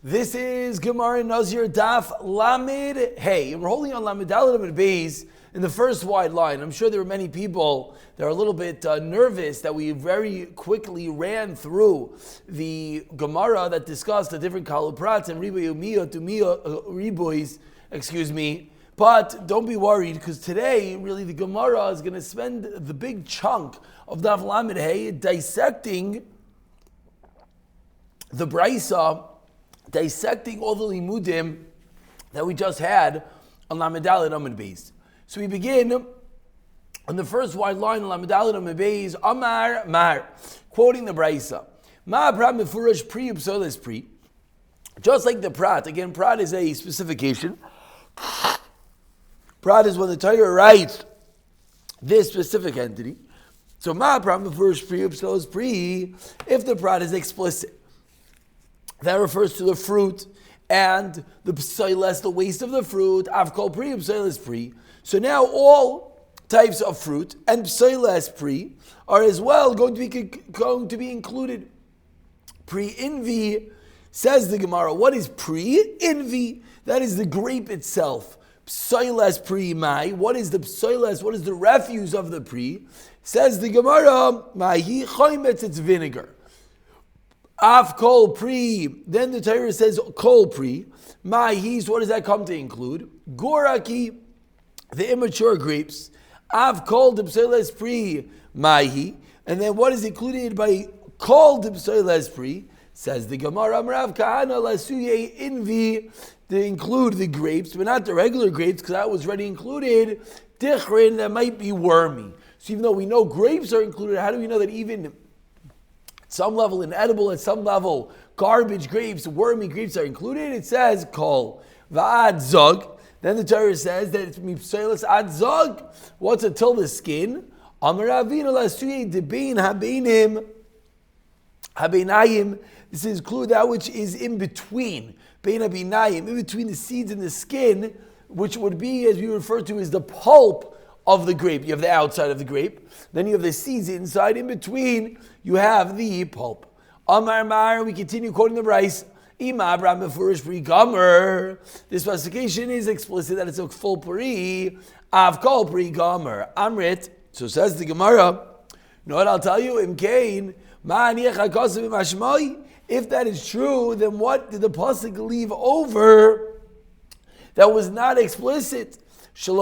This is Gemara Nazir Daf Lamed Hey. We're holding on Lamed Daled Amud Beis in the first wide line. I'm sure there were many people that are a little bit nervous that we very quickly ran through the Gemara that discussed the different Kaluprats and Ribois, But don't be worried, because today, really, the Gemara is going to spend the big chunk of Daf Lamed Hey dissecting the Braisa, dissecting all the limudim that we just had on Lamed Daled Amud Beis. So we begin on the first wide line on Lamed Daled Amud Beis, Amar Mar, quoting the Braisa. Ma prat mefurash pri upsoles pri. Just like the prat, again, prat is a specification. Prat is when the Torah writes this specific entity. So ma prat mefurash pri upsoles pri, if the prat is explicit, that refers to the fruit and the psoiles, the waste of the fruit. Avkol pri, psoiles pri. So now all types of fruit and psoiles pri are as well going to be included. Pri invi, says the Gemara. What is pri invi? That is the grape itself. Psoiles pri mai. What is the psoiles? What is the refuse of the pri? Says the Gemara. Mahi choimetz, it's vinegar. Af kol pri, then the Torah says kol pri. Ma'his, what does that come to include? Goraki, the immature grapes. Av kol dipsoiles pri mahi. And then what is included by kol dipsoiles pri? Says the Gemara, Amrav kahana lasuye invi. They include the grapes, but not the regular grapes, because that was already included. Dichrin, that might be wormy. So even though we know grapes are included, how do we know that even some level inedible, at some level garbage grapes, wormy grapes are included? It says kol va'ad zog. Then the Torah says that it's mipsoilas ad zog. What's until the skin? Amar Avinu lasuye debein habeinim habeinayim. This is include that which is in between bein habeinayim, in between the seeds and the skin, which would be, as we refer to, as the pulp of the grape. You have the outside of the grape, then you have the seeds inside. In between, you have the pulp. Amar Mar, we continue quoting the Bryce. This specification is explicit that it's a full puri. Avkol pri gomer amrit. So says the Gemara. Know what I'll tell you? If that is true, then what did the pasuk leave over that was not explicit? What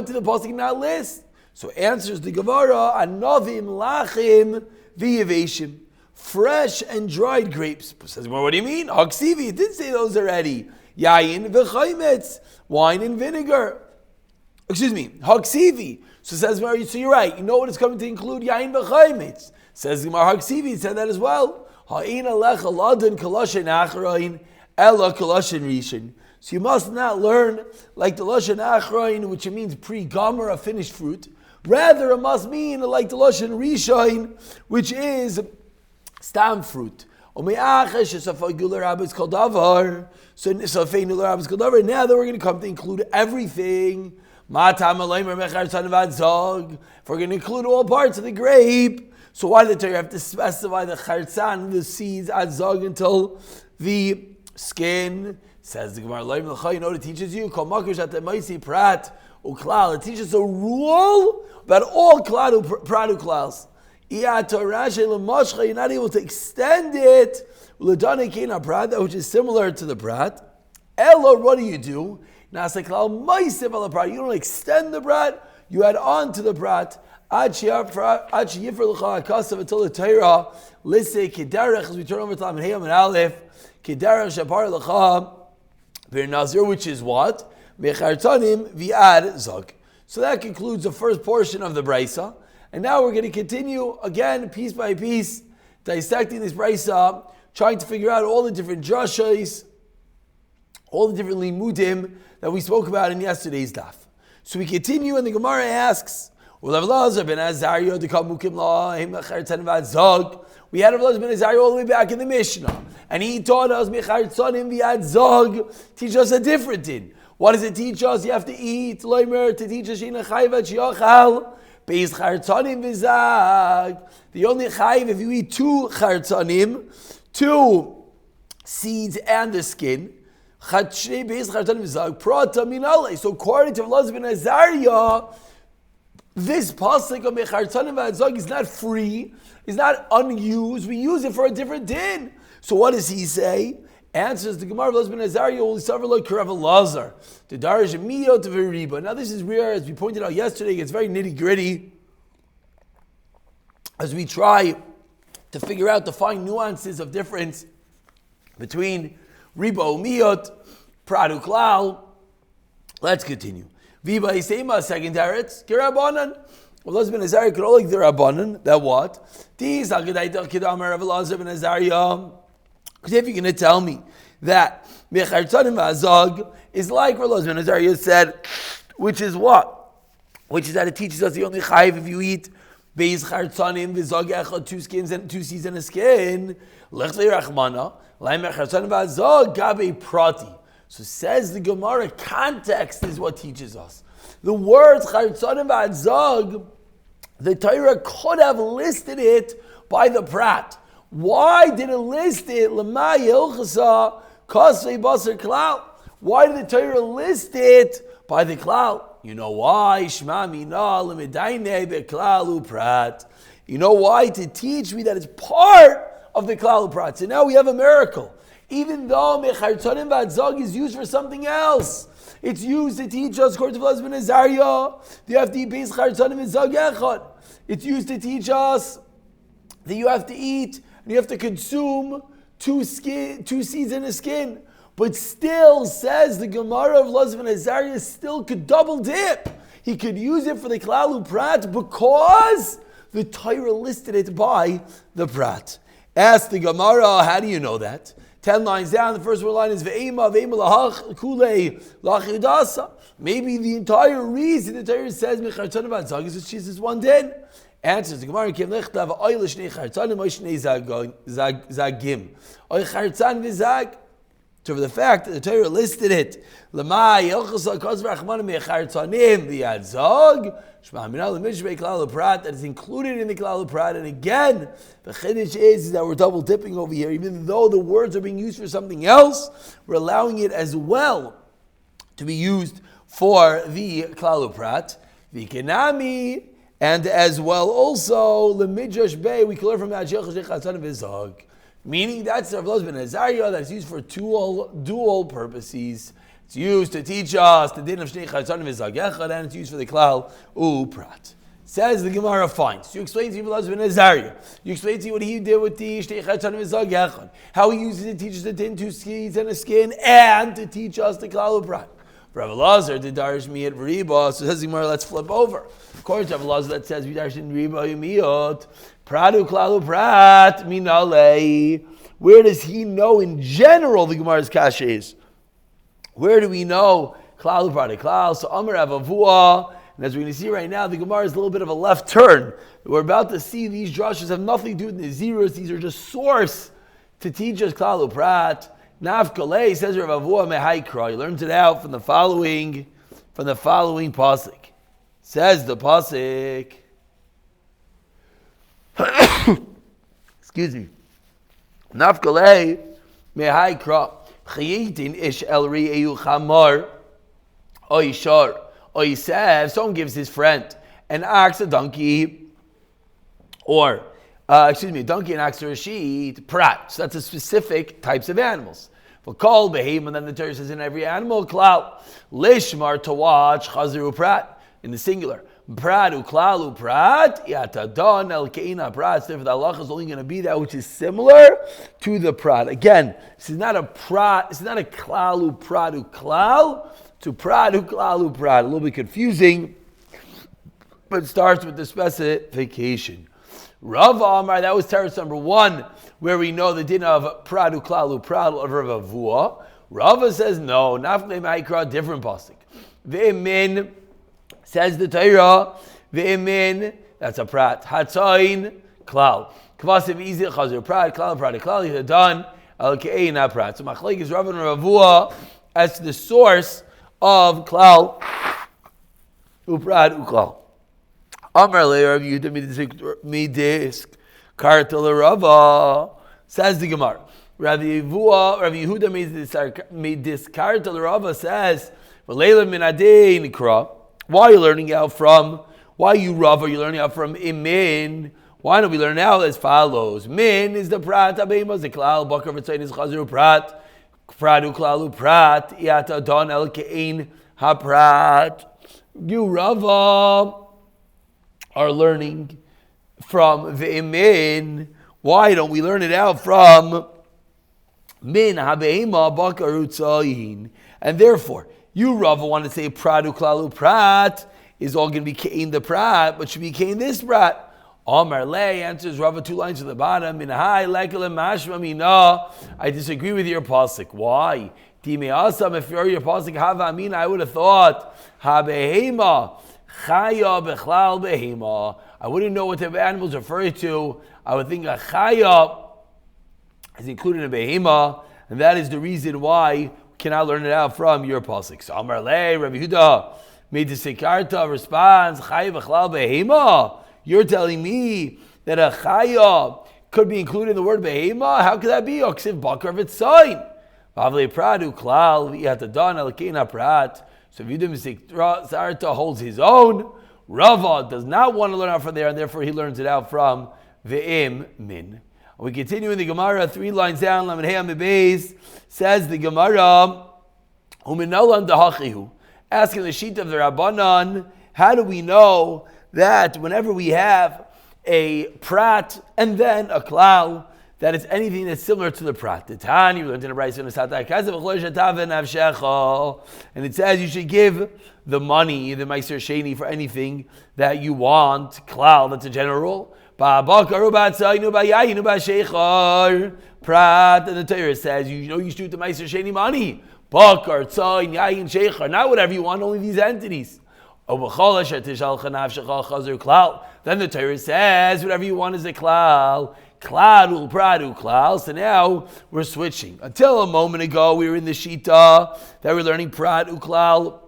did the pasuk not list? So answers the Gemara, Anovim lachim v'yeveshim, fresh and dried grapes. Says, well, what do you mean? Haksivi, it did say those already. Yayin v'chaimetz, wine and vinegar. Haksivi. So says, so you're right. You know what it's coming to include? Yayin v'chaimetz. Says Gemara, Haksivi said that as well. Ha'ina lecha ladan kalashin achrain ela kalashin rishon. So you must not learn like the Lashon Achrain, which means pre-gomer, a finished fruit. Rather, it must mean like the Lashon Rishain, which is stam fruit. So now that we're going to come to include everything. If we're going to include all parts of the grape, so why did the Torah have to specify the chartzan, the seeds, adzog, until the skin? Says the Gemara, you know what it teaches you? It teaches a rule about all prat uklals. You're not able to extend it, which is similar to the prat. Elo, what do? You don't extend the prat, you add on to the prat. Until the Torah, let's say, as we turn over to Lamed Hey and Aleph, Nazir, which is what? Mechartanim vi'ad zog. So that concludes the first portion of the Braisa. And now we're going to continue again, piece by piece, dissecting this Braisa, trying to figure out all the different drashos, all the different limudim that we spoke about in yesterday's daf. So we continue, and the Gemara asks, we had Rav Elazar ben Azariah all the way back in the Mishnah, and he taught us teach us a different thing. What does it teach us? You have to eat, to teach us Beis chartzanim v'zag. The only chayiv if you eat 2 chartzanim, 2 seeds and the skin. So according to Elazar ben Azariah, this pasuk of mechartzanim v'zag is not free, is not unused. We use it for a different din. So what does he say? Answers the Gemara of Elazar ben Azariah, will suffer like Karav Elazar. The Darish Miyot of Riba. Now this is where, as we pointed out yesterday, it's very nitty gritty. As we try to figure out the fine nuances of difference between Riba Umiyot, Pradu Klal. Let's continue. Viva Isema, second teretz, Kirabanan. Well, Elazar ben Azariah could all like the Rabbanan, that what? These Agadaita Kidamar of Elazar ben Azariah. Because if you're going to tell me that Mechartzanim V'Azag is like what Elazar ben Azariah said, which is what? Which is that it teaches us the only chayiv if you eat Beis Chartzanim V'Zag Echad, 2 skins and 2 seeds and a skin. Lechlei Rachmana, Lai Mechartzanim V'Azag Gabe Prati. So says the Gemara, context is what teaches us. The words Chartzanim V'Azag, the Torah could have listed it by the prat. Why did it list it? Why did the Torah list it by the klal? You know why? You know why? To teach me that it's part of the klal uprat. So now we have a miracle. Even though mechartzanim v'adzag is used for something else, it's used to teach us, according to Elazar ben Azariah, you have to eat beis chartzanim v'zag echad. It's used to teach us that you have to eat and you have to consume 2 seeds in a skin. But still, says the Gemara of Elazar ben Azariah, still could double dip. He could use it for the klal uprat because the Torah listed it by the prat. Ask the Gemara, how do you know that? 10 lines down, the first line is Ve'ema lahach kulei lachidasa. Maybe the entire reason the Torah says mechartzanim v'adzag is just this one din. Answers the Gemara, Kim lechtav oy l'shnei chartzanim oy shnei zagim oy chartzan v'zag. So for the fact that the Torah listed it, Lamai Yelchus HaKoz V'Rachmanim Mechartzanim V'Yadzog Shema Minal Mishbei Klal Uprat, that is included in the Klal Uprat. And again, the chiddush is that we're double dipping over here. Even though the words are being used for something else, we're allowing it as well to be used for the Klal Uprat. V'Kenami, and as well also L'Midrash Bey, we can learn from that Yelchus V'Chartzanim V'Zog. Meaning that's Rav Elazar ben Azariah, that's used for dual purposes. It's used to teach us the din of Shnei Chartzanim V'Zag Echad, and it's used for the Klal Uprat. Says the Gemara, fine. So you explain to me Rav Elazar ben Azariah. You explain to me what he did with the Shnei Chartzanim V'Zag Echad. How he uses it to teach us the din, 2 seeds and a skin, and to teach us the Klal Uprat. Rav Elazar did darish mi at Riba, so says the Gemara, let's flip over. According to Rav Elazar, that says we darish in Riba Yumiyot. Pradu klalu prat minalei. Where does he know in general the Gemara's kasha is? Where do we know klalu prat klal? So Amar Avavua, and as we're going to see right now, the Gemara is a little bit of a left turn. We're about to see these drashas have nothing to do with Naziros. These are just source to teach us klalu prat. Nafkalei, says Rav Avua mehaikra. You learned it out from the following pasuk. Says the pasuk. Excuse me. Nafkalei mehaikra chayitin ish el ri'eu chamar oishar oisev. Someone gives his friend an ox, a donkey, or a donkey, an ox, or a sheep, prat. So that's a specific types of animals. For kol behem, and then the Torah says in every animal, klal lishmar, to watch, chaziru prat in the singular. Prat uklalu prat yatadon el keina prat. Therefore, the halacha is only going to be that which is similar to the prat. Again, this is not a prat. This is not a klalu prat uklal to prat uklalu prat. A little bit confusing, but it starts with the specification. Rav Amar, that was teretz number 1, where we know the din of prat uklalu prat of Rav Avua. Rava says no. Nafle ma'ikra, different pasuk. Ve'emin. Says the Torah, ve'emin, that's a prat. Hatzain, klal. Kvasiv izir chazir prat, klal, yadadan, al ke'eina prat. So machlek is Rav and Ravua as the source of klal, uprat, uklal. Amar le Rav Yehuda midisk kartel Rava. Says the Gemara. Rav Yehuda midisk kartel Rava says, "V'leila min adei nikra." Why are you learning out from? Why are you Rava? You're learning out from imin. Why don't we learn out as follows? Min is the prat, abema is the klal, bakar v'tzayin is chazir prat, pradu klalu prat, iata don el kein haprat. You Rava are learning from the imin. Why don't we learn it out from min habema bakar v'tzayin? And therefore, you Rava want to say pradu klalu prat is all going to be kein the prat, but should be kein this prat. Omar Lay answers Rava 2 lines to the bottom. I disagree with your pasuk. Why? If you're your pasuk hava amina, I would have thought habehema chaya bechlal behema. I wouldn't know what type of animals refer to. I would think a chaya is included in a behema, and that is the reason why we cannot learn it out from your pasuk. So Omar Lay, Rabbi Yehuda made the sekarta response chaya bechlal behema. You're telling me that a chaya could be included in the word behema? How could that be? Oksiv bakar v'tzayin. Vavle pradu klal v'yatadan alkeina prat. So Yehuda Sarta holds his own. Rava does not want to learn out from there, and therefore he learns it out from ve'im min. We continue in the Gemara, 3 lines down. Lamed Hey Amid Beis says the Gemara, Uminolan dahachihu, asking the sheet of the Rabbanan, how do we know that whenever we have a prat and then a klal, that it's anything that's similar to the prat? The Tani, we learned in the Brayso, and it says you should give the money, the Meiser Sheni, for anything that you want. Klal, that's a general. Prat, and the Torah says you shoot the Meiser Sheni money. Bakar, tzayin, yayin, sheichar, not whatever you want, only these entities. Then the Torah says whatever you want is a klal. Klal, pradu, klal. So now we're switching. Until a moment ago we were in the shita that we're learning prat uklal,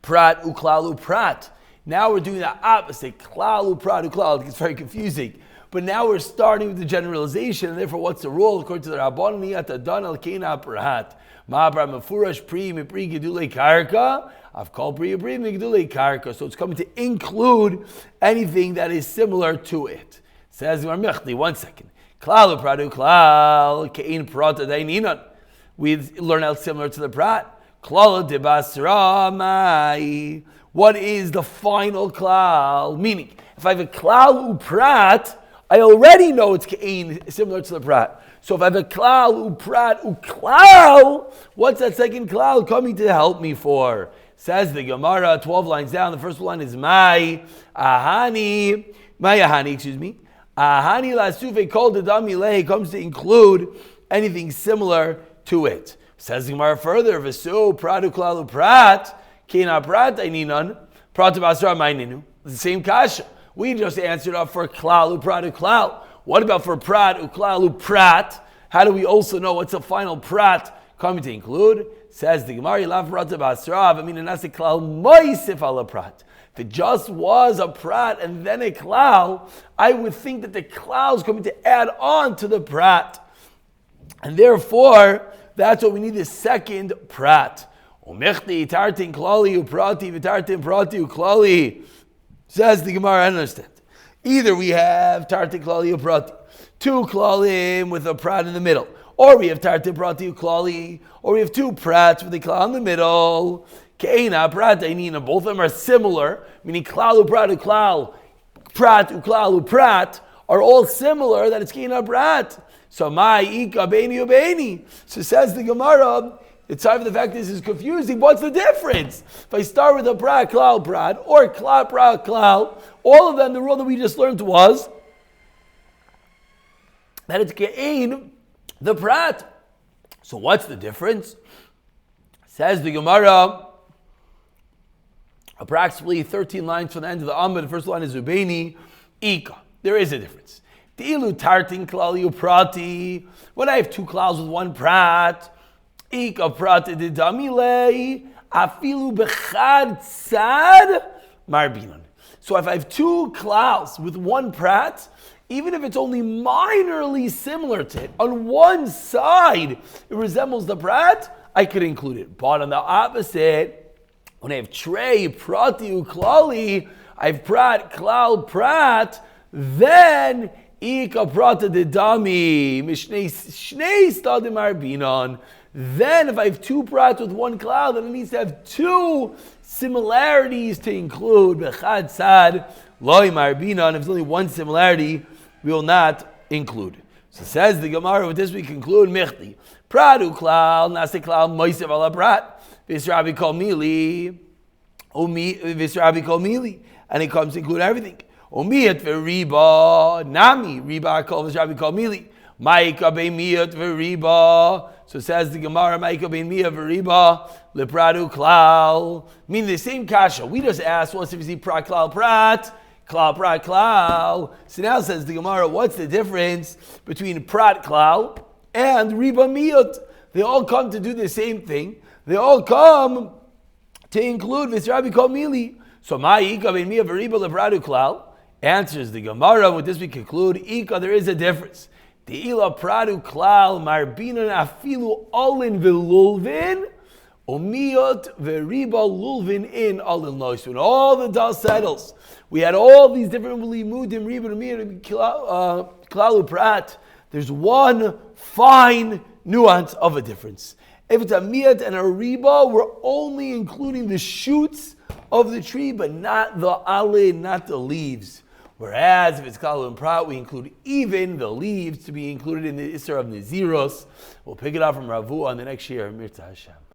prat uklalu prat. Now we're doing the opposite. Klal prat uklal. It's very confusing. But now we're starting with the generalization, and therefore what's the rule according to the Rabbanan? Ata dan al keina prat. Ma'abra mefurash pri mipri gedulei karka. I've called pri migdulei karka. So it's coming to include anything that is similar to it. Says Mechli, 1 second. Klal pradu klal kein prata daininan. We learn out similar to the prat. Klal de basra mai. What is the final klal? Meaning, if I have a klal uprat, I already know it's kein similar to the prat. So if I have a klal uprat uklal, what's that second klal coming to help me for? Says the Gemara, 12 lines down. The first one is my ahani, ahani lasufe kol dedami lei, comes to include anything similar to it. Says the Gemara further, v'su pradu klalu prat kina prat aininan pratu basra maininu. The same kasha. We just answered up for klalu pradu klal. What about for prat uklalu prat? How do we also know what's the final prat coming to include? Says the Gemara, if it just was a prat and then a klal, I would think that the klal is coming to add on to the prat. And therefore, that's what we need, the second prat. Says the Gemara, I understand. Either we have tartin klali uprati, 2 klalim with a prat in the middle, or we have tartin prati uklali, or we have 2 prats with a klal in the middle. Keina prat einina, both of them are similar, meaning klal uprat uklal, prat uklal uprat are all similar. That it's keina prat. So my ika beini ubeini. So says the Gemara, it's time for the fact this is confusing. What's the difference? If I start with a prat klal prat or klal prat klal, all of them, the rule that we just learned was that it's kein the prat. So what's the difference? Says the Gemara, approximately 13 lines from the end of the Amud. The first line is Ubeini Ika. There is a difference. Dilu tartin klali uprati. When I have 2 klaus with 1 prat, Ika prati didamile afilu bechad tzad marbinon. So if I have two klals with one prat, even if it's only minorly similar to it, on one side it resembles the prat, I could include it. But on the opposite, when I have trei, prati, uklali, I have prat, klal, prat, then ika prata de dami, mishnei shnei stadim arbinon. Then if I have two prats with one klal, then it needs to have two similarities to include. Bechad sad, loy marbinon. If there's only one similarity, we will not include. So says the Gemara, with this we conclude, Michti. Pradu klal, nase klal, moisev ala prat. Visrabi kol mili. Visrabi kol mili. And it comes to include everything. Omiyat v'riba, nami, riba kol visrabi kol mili. Ma'ika be'miyat v'riba. So says the Gemara, Ma'ika be'miyat v'riba, lepradu klal. Meaning the same kasha. We just asked, what's if you see prat, klal, prat? Klal, prat, klal. So now says the Gemara, what's the difference between prat, klal, and riba miyot? They all come to do the same thing. They all come to include visrabi kol mili. So ma'ika ben miyot v'riba lepradu klal. Answers the Gemara. With this we conclude, ika, there is a difference. De'ila pradu klal marbinan afilu olin v'lulvin. Omiyot veriba lulvin in alin lois. When all the dust settles, we had all these different limudim, riba, omiyot, klalu prat. There's one fine nuance of a difference. If it's a miyat and a riba, we're only including the shoots of the tree, but not the alin, not the leaves. Whereas if it's klalu and prat, we include even the leaves to be included in the Isser of Naziros. We'll pick it up from Ravu on the next year. Mirta Hashem.